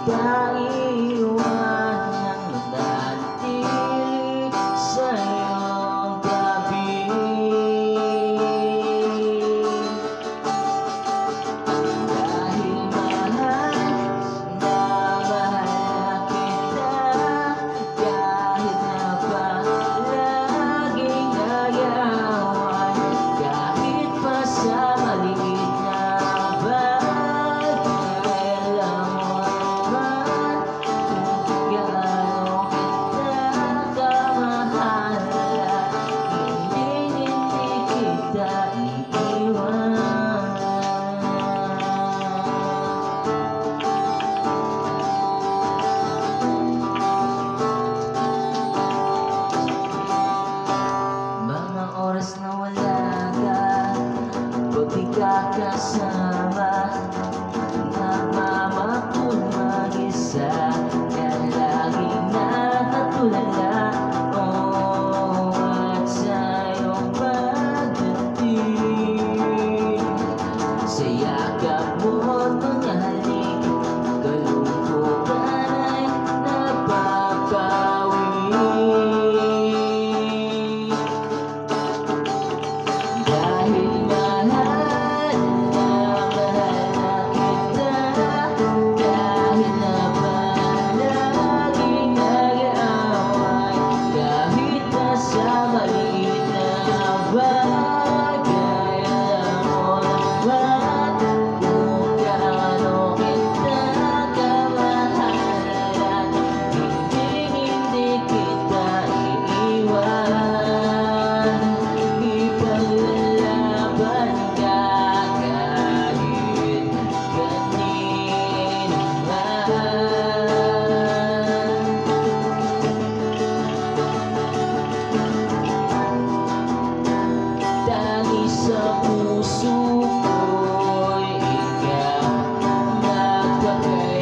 kita iwanan, manatili sa iyong tabi. Dahil mahal na mahal kita, kahit na palaging agawan, kahit pa sa maliit na bagay, alam mo naman kung gaano kita kamahal, hindi kita iiwan. Mga oras na wala ka, pag di ka kasama, nagmamakul mag-isa, na laging nakatulala. Oh, at sa iyong pagdating, sa yakap mo tunghalik, kalungkutan ay nagpapawi. Dahil mahal na kita, kahit na palaging nag-aaway, kahit na sa maliit na bagay, alam mo naman kung gaano kita kamahal, at hindi kita iiwan. Ipaglalaban ka kahit kanino man. Tangi sa puso ko'y ikaw nagpakailanman.